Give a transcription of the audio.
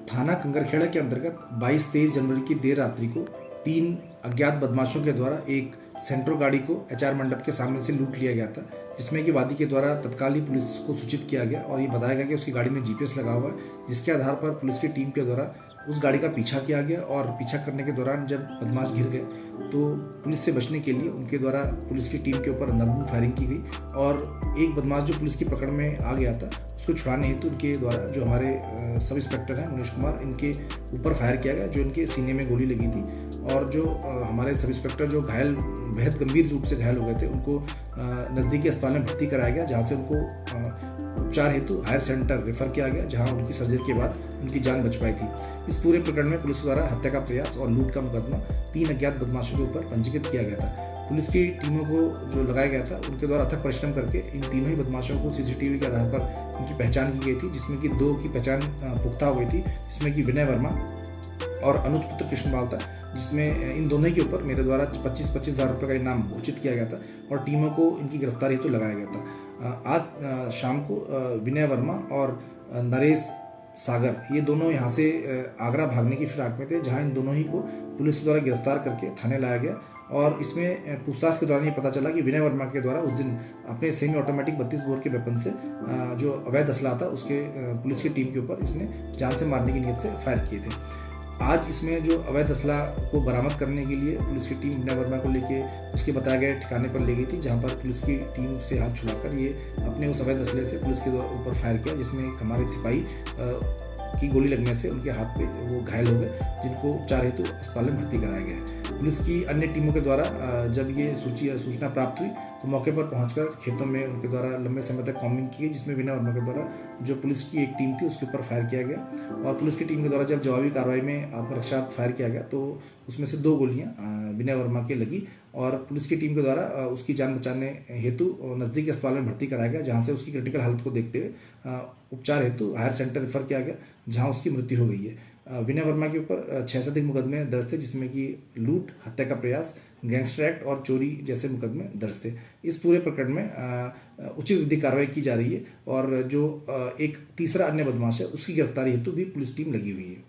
थाना कंगरखेड़ा के अंतर्गत 22-23 जनवरी की देर रात्रि को 3 अज्ञात बदमाशों के द्वारा एक सेंट्रो गाड़ी को एचआर मंडप के सामने से लूट लिया गया था, जिसमें कि वादी के द्वारा तत्काल ही पुलिस को सूचित किया गया और ये बताया गया कि उसकी गाड़ी में जीपीएस लगा हुआ है, जिसके आधार पर पुलिस की टीम के द्वारा उस गाड़ी का पीछा किया गया और पीछा करने के दौरान जब बदमाश घिर गए तो पुलिस से बचने के लिए उनके द्वारा पुलिस की टीम के ऊपर अंधाधुंध फायरिंग की गई और एक बदमाश जो पुलिस की पकड़ में आ गया था उसको छुड़ाने हेतु उनके द्वारा जो हमारे सब इंस्पेक्टर हैं मनीष कुमार, इनके ऊपर फायर किया गया, जो इनके सीने में गोली लगी थी और जो हमारे सब इंस्पेक्टर जो घायल बेहद गंभीर रूप से घायल हो गए थे उनको नज़दीकी अस्पताल में भर्ती कराया गया, जहाँ से उनको उपचार हेतु हायर सेंटर रेफर किया गया, जहां उनकी सर्जरी के बाद उनकी जान बच पाई थी। इस पूरे प्रकरण में पुलिस द्वारा हत्या का प्रयास और लूट का मुकदमा 3 अज्ञात बदमाशों के ऊपर पंजीकृत किया गया था। पुलिस की टीमों को जो लगाया गया था उनके द्वारा अथक परिश्रम करके इन तीनों ही बदमाशों को सीसीटीवी के आधार पर उनकी पहचान की गई थी, जिसमें कि 2 की पहचान पुख्ता हो गई थी, जिसमें कि विनय वर्मा और अनुज पुत्र कृष्णपाल था, जिसमें इन दोनों के ऊपर मेरे द्वारा 25-25 हज़ार रुपये का इनाम घोषित किया गया था और टीमों को इनकी गिरफ्तारी हेतु लगाया गया था। आज शाम को विनय वर्मा और नरेश सागर ये दोनों यहाँ से आगरा भागने की फिराक में थे, जहाँ इन दोनों ही को पुलिस द्वारा गिरफ्तार करके थाने लाया गया और इसमें पूछताछ के दौरान ये पता चला कि विनय वर्मा के द्वारा उस दिन अपने सेमी ऑटोमेटिक 32 बोर के वेपन से जो अवैध असला था उसके पुलिस की टीम के ऊपर इसने जान से मारने की नीयत से फायर किए थे। आज इसमें जो अवैध असला को बरामद करने के लिए पुलिस की टीम विनय वर्मा को लेके उसके बताए गए ठिकाने पर ले गई थी, जहां पर पुलिस की टीम से हाथ छुड़ाकर ये अपने उस अवैध असले से पुलिस के ऊपर फायर किया, जिसमें हमारे सिपाही की गोली लगने से उनके हाथ पे वो घायल हो गए, जिनको उपचार हेतु अस्पताल में भर्ती कराया गया है। पुलिस की अन्य टीमों के द्वारा जब ये सूचना प्राप्त हुई तो मौके पर पहुंचकर खेतों में उनके द्वारा लंबे समय तक कॉम्बिंग की गई, जिसमें विनय वर्मा के द्वारा जो पुलिस की एक टीम थी उसके ऊपर फायर किया गया और पुलिस की टीम के द्वारा जब जवाबी कार्रवाई में आत्मरक्षा फायर किया गया तो उसमें से 2 गोलियां विनय वर्मा के लगी और पुलिस की टीम के द्वारा उसकी जान बचाने हेतु नज़दीकी अस्पताल में भर्ती कराया गया, जहाँ से उसकी क्रिटिकल हालत को देखते हुए उपचार हेतु हायर सेंटर रेफर किया गया, जहाँ उसकी मृत्यु हो गई है। विनय वर्मा के ऊपर 6 से अधिक मुकदमे दर्ज थे, जिसमें कि लूट, हत्या का प्रयास, गैंगस्टर एक्ट और चोरी जैसे मुकदमे दर्ज थे। इस पूरे प्रकरण में उचित विधिक कार्रवाई की जा रही है और जो एक तीसरा अन्य बदमाश है उसकी गिरफ्तारी हेतु भी पुलिस टीम लगी हुई है।